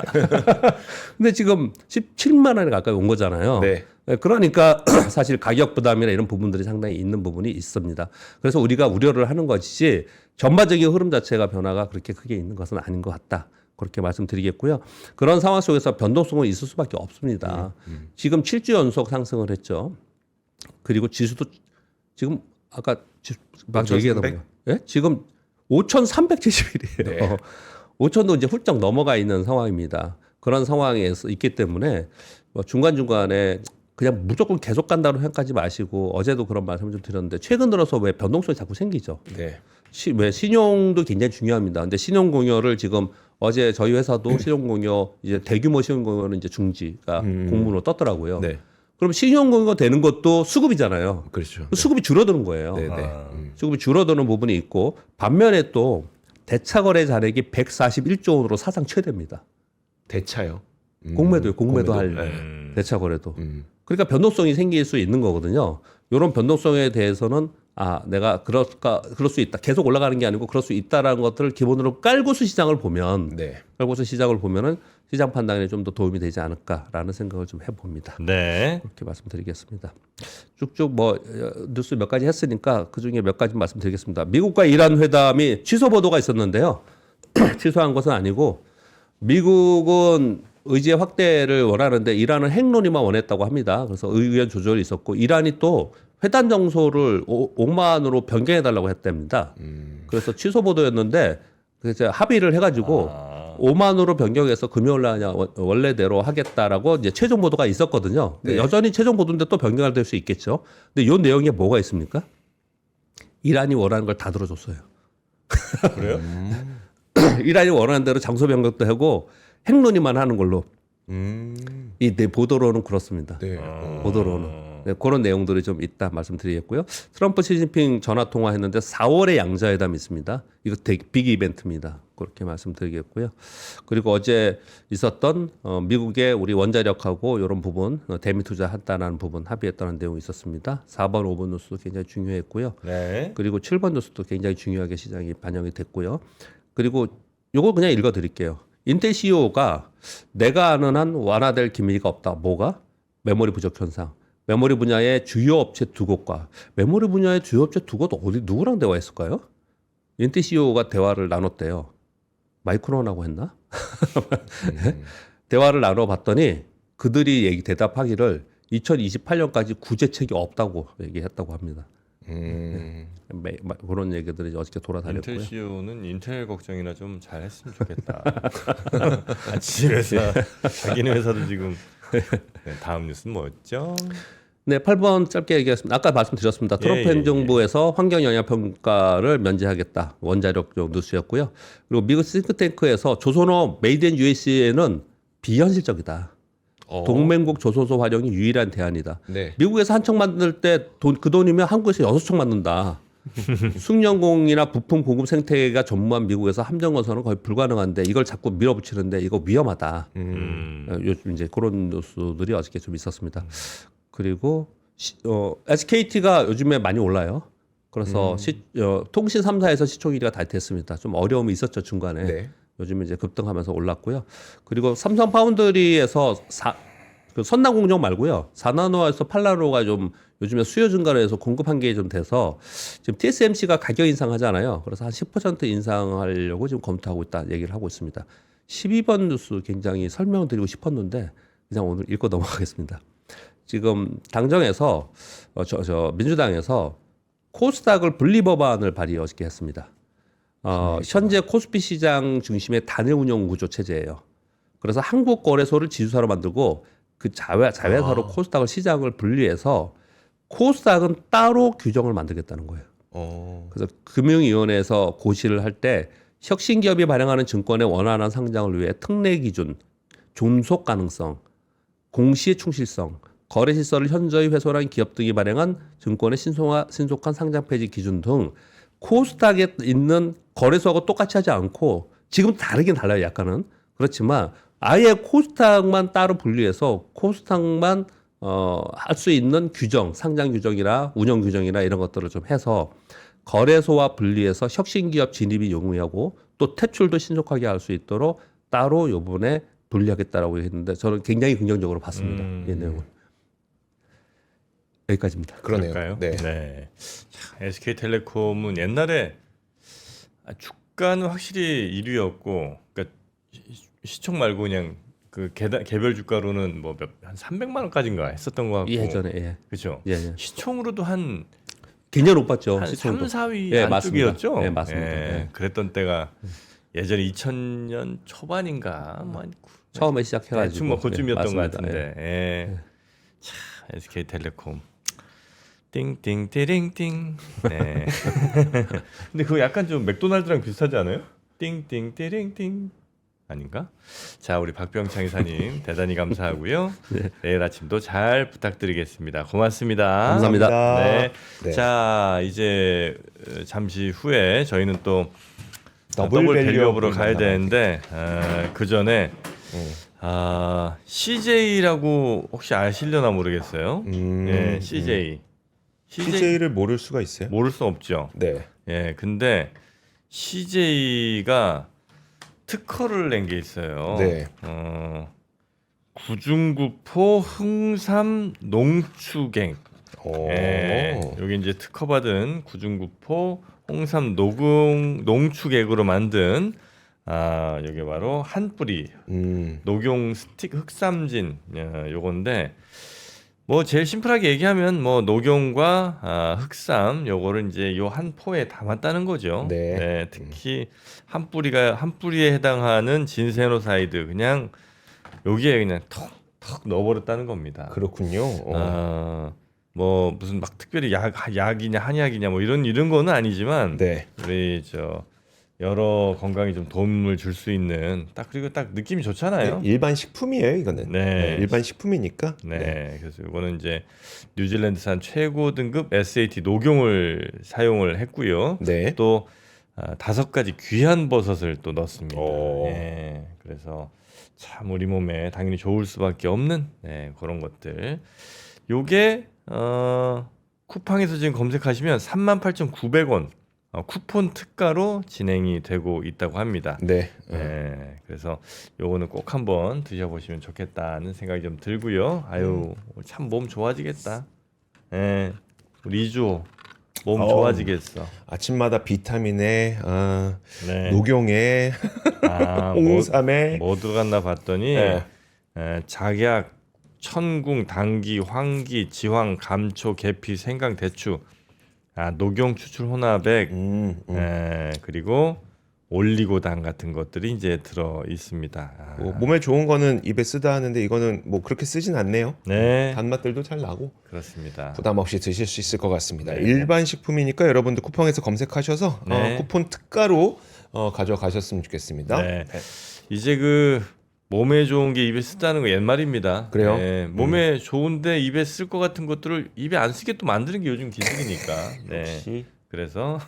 근데 지금 17만 원에 가까이 온 거잖아요.
네.
그러니까 사실 가격 부담이나 이런 부분들이 상당히 있는 부분이 있습니다. 그래서 우리가 우려를 하는 것이지 전반적인 흐름 자체가 변화가 그렇게 크게 있는 것은 아닌 것 같다. 그렇게 말씀드리겠고요. 그런 상황 속에서 변동성은 있을 수밖에 없습니다. 지금 7주 연속 상승을 했죠. 그리고 지수도 지금 아까 막 얘기하다 보니까 예? 지금 5,370일이에요.
네.
5,000도 이제 훌쩍 넘어가 있는 상황입니다. 그런 상황에서 있기 때문에 뭐 중간중간에 그냥 무조건 계속 간다고 생각하지 마시고 어제도 그런 말씀을 좀 드렸는데 최근 들어서 왜 변동성이 자꾸 생기죠.
네.
왜 신용도 굉장히 중요합니다. 근데 신용 공여를 지금 어제 저희 회사도 신용 공여 이제 대규모 신용 공여는 이제 중지가 공문으로 떴더라고요.
네.
그럼 신용 공여 되는 것도 수급이잖아요.
그렇죠.
수급이 줄어드는 거예요.
네, 네.
수급이 줄어드는 부분이 있고 반면에 또 대차거래 잔액이 141조 원으로 사상 최대입니다.
대차요.
공매도요. 공매도
공매도.
할 대차거래도.
음.
그러니까 변동성이 생길 수 있는 거거든요. 이런 변동성에 대해서는 내가 그럴 수 있다. 계속 올라가는 게 아니고 그럴 수 있다라는 것들을 기본으로 깔고서 시장을 보면,
네.
깔고서 시장을 보면은 시장 판단에 좀 더 도움이 되지 않을까라는 생각을 좀 해봅니다.
네.
그렇게 말씀드리겠습니다. 쭉쭉 뭐 뉴스 몇 가지 했으니까 그 중에 몇 가지 말씀드리겠습니다. 미국과 이란 회담이 취소 보도가 있었는데요. 취소한 것은 아니고 미국은 의제 확대를 원하는데 이란은 핵논의만 원했다고 합니다. 그래서 의견 조절이 있었고 이란이 또 회담 장소를 오만으로 변경해달라고 했답니다. 그래서 취소 보도였는데 그래서 합의를 해가지고 오만으로 변경해서 금요일 날 그냥 원래대로 하겠다라고 이제 최종 보도가 있었거든요. 근데
네.
여전히 최종 보도인데 또 변경할 될 수 있겠죠. 근데 이 내용에 뭐가 있습니까? 이란이 원하는 걸 다 들어줬어요.
그래요?
이란이 원하는 대로 장소 변경도 하고 핵논의만 하는 걸로 이 내 보도로는 그렇습니다.
네.
보도로는 네, 그런 내용들이 좀 있다 말씀드리겠고요. 트럼프 시진핑 전화 통화했는데 4월에 양자회담이 있습니다. 이거 되게 빅 이벤트입니다. 그렇게 말씀드리겠고요. 그리고 어제 있었던 미국의 우리 원자력하고 이런 부분 대미 투자한다는 부분 합의했다는 내용이 있었습니다. 4번, 5번 뉴스도 굉장히 중요했고요.
네.
그리고 7번 뉴스도 굉장히 중요하게 시장이 반영이 됐고요. 그리고 요거 그냥 읽어드릴게요. 인텔 CEO가 내가 아는 한 완화될 기미가 없다. 뭐가? 메모리 부족 현상. 메모리 분야의 주요 업체 두 곳과 메모리 분야의 주요 업체 두 곳 어디 누구랑 대화했을까요? 인텔 CEO가 대화를 나눴대요. 마이크론하고 했나? 대화를 나눠봤더니 그들이 대답하기를 2028년까지 구제책이 없다고 얘기했다고 합니다. 그런 얘기들이 어저께 돌아다녔고요.
인텔 CEO는 인텔 걱정이나 좀 잘했으면 좋겠다. 집에서 자기네 회사도 지금. 네, 다음 뉴스는 뭐였죠?
네, 8번 짧게 얘기했습니다. 아까 말씀드렸습니다. 트럼프 행정부에서 환경 영향 평가를 면제하겠다. 원자력 뉴스였고요. 그리고 미국 싱크탱크에서 조선업 메이드 인 USA는 비현실적이다. 동맹국 조선소 활용이 유일한 대안이다.
네.
미국에서 한 척 만들 때 그 돈이면 한국에서 6척 만든다. 숙련공이나 부품 공급 생태계가 전무한 미국에서 함정 건설은 거의 불가능한데 이걸 자꾸 밀어붙이는데 이거 위험하다. 요즘 이제 그런 뉴스들이 어저께 좀 있었습니다. 그리고 SKT가 요즘에 많이 올라요. 그래서 통신 3사에서 시총 1위가 다 됐습니다. 좀 어려움이 있었죠 중간에.
네.
요즘에 이제 급등하면서 올랐고요. 그리고 삼성 파운드리에서 그 선남공정 말고요. 4나노에서 8나노가 좀 요즘에 수요 증가로 해서 공급 한계가 좀 돼서 지금 TSMC가 가격 인상하잖아요. 그래서 한 10% 인상하려고 지금 검토하고 있다 얘기를 하고 있습니다. 12번 뉴스 굉장히 설명드리고 싶었는데 그냥 오늘 읽고 넘어가겠습니다. 지금 당정에서 민주당에서 코스닥을 분리 법안을 발의 어저께 했습니다. 현재 코스피 시장 중심의 단일 운영 구조 체제예요. 그래서 한국 거래소를 지주사로 만들고 그 자회사로 코스닥을 시장을 분리해서 코스닥은 따로 규정을 만들겠다는 거예요. 그래서 금융위원회에서 고시를 할 때 혁신기업이 발행하는 증권의 원활한 상장을 위해 특례 기준, 존속 가능성, 공시의 충실성, 거래 시설을 현저히 훼손한 기업 등이 발행한 증권의 신속한 상장 폐지 기준 등 코스닥에 있는 거래소하고 똑같이 하지 않고 지금 다르긴 달라요. 약간은. 그렇지만 아예 코스닥만 따로 분리해서 코스닥만 할 수 있는 규정, 상장 규정이나 운영 규정이나 이런 것들을 좀 해서 거래소와 분리해서 혁신기업 진입이 용이하고 또 퇴출도 신속하게 할 수 있도록 따로 요번에 분리하겠다라고 했는데 저는 굉장히 긍정적으로 봤습니다. 이 내용은. 여기까지입니다.
그러네요.
그럴까요?
네.
네. SK텔레콤은 옛날에 주가는 확실히 1위였고, 그러니까 시총 말고 그냥 그 개별 주가로는 뭐 한 300만 원까지인가 했었던 것 같고.
예전에 예.
그렇죠.
예.
시총으로도 한
굉장히 높았죠.
한 3,
시총도.
4위
예,
안쪽이었죠.
맞습니다. 예, 맞습니다. 예.
그랬던 때가 예전에 2000년 초반인가 뭐
처음에 시작해가지고
대충 뭐 그쯤이었던 것
맞습니다.
같은데. 예. 참 SK텔레콤 띵띵띠링띵. 네. 근데 그거 약간 좀 맥도날드랑 비슷하지 않아요? 띵띵띠링띵. 아닌가? 자, 우리 박병창 이사님 대단히 감사하고요.
네.
내일 아침도 잘 부탁드리겠습니다. 고맙습니다.
감사합니다.
네.
네.
자, 이제 잠시 후에 저희는 또
더블
더블
밸류업으로
밸류업으로 가야
만나볼게요.
되는데 그 전에 CJ라고 혹시 아시려나 모르겠어요. 예,
CJ를 모를 수가 있어요?
모를 수 없죠.
네.
예, 근데 CJ가 특허를 낸 게 있어요.
네.
구중구포 흥삼 농축액.
오.
예, 여기 이제 특허받은 구중구포 홍삼 농축액으로 만든 여기 바로 한뿌리 녹용 스틱 흑삼진 요건데 뭐 제일 심플하게 얘기하면 뭐 녹용과 흑삼 요거를 이제 요 한 포에 담았다는 거죠.
네.
특히 한 뿌리에 해당하는 진세노사이드 그냥 여기에 그냥 턱 넣어버렸다는 겁니다.
그렇군요.
뭐 무슨 막 특별히 약이냐 한약이냐 뭐 이런 거는 아니지만
네.
우리 여러 건강에 좀 도움을 줄 수 있는 그리고 딱 느낌이 좋잖아요.
일반 식품이에요, 이거는.
네.
일반 식품이니까.
네. 그래서 이거는 이제 뉴질랜드산 최고 등급 SAT 녹용을 사용을 했고요.
네.
또 5가지 귀한 버섯을 또 넣었습니다.
오.
네. 그래서 참 우리 몸에 당연히 좋을 수밖에 없는 그런 것들. 요게 쿠팡에서 지금 검색하시면 38,900원 쿠폰 특가로 진행이 되고 있다고 합니다.
네.
그래서 요거는 꼭 한번 드셔보시면 좋겠다는 생각이 좀 들고요. 아유 참 몸 좋아지겠다. 우리 이주 몸 좋아지겠어.
아침마다 비타민에
네.
녹용에 홍삼에
뭐 들어갔나 봤더니 작약, 천궁, 당귀, 황기, 지황, 감초, 계피, 생강, 대추, 녹용 추출 혼합액, 그리고 올리고당 같은 것들이 이제 들어 있습니다.
뭐 몸에 좋은 거는 입에 쓰다 하는데 이거는 뭐 그렇게 쓰진 않네요.
네,
단맛들도 잘 나고
그렇습니다.
부담 없이 드실 수 있을 것 같습니다.
네.
일반 식품이니까 여러분들 쿠팡에서 검색하셔서
네.
쿠폰 특가로 가져가셨으면 좋겠습니다.
네. 이제 몸에 좋은 게 입에 쓰다는 거 옛말입니다.
그래요?
몸에 좋은데 입에 쓸 것 같은 것들을 입에 안 쓰게 또 만드는 게 요즘 기술이니까. 네.
역시.
그래서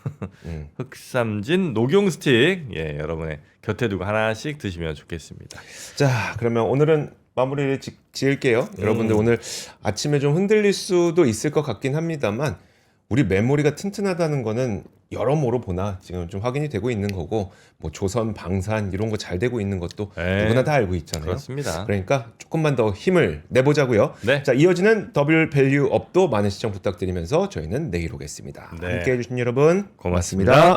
흑삼진 녹용 스틱 여러분의 곁에 두고 하나씩 드시면 좋겠습니다.
자, 그러면 오늘은 마무리를 지을게요. 여러분들 오늘 아침에 좀 흔들릴 수도 있을 것 같긴 합니다만 우리 메모리가 튼튼하다는 거는 여러모로 보나 지금 좀 확인이 되고 있는 거고 뭐 조선, 방산 이런 거 잘 되고 있는 것도 누구나 다 알고 있잖아요.
그렇습니다.
그러니까 조금만 더 힘을 내보자고요.
네.
자, 이어지는 더블 밸류 업도 많은 시청 부탁드리면서 저희는 내일 오겠습니다.
네.
함께해 주신 여러분
고맙습니다.
고맙습니다.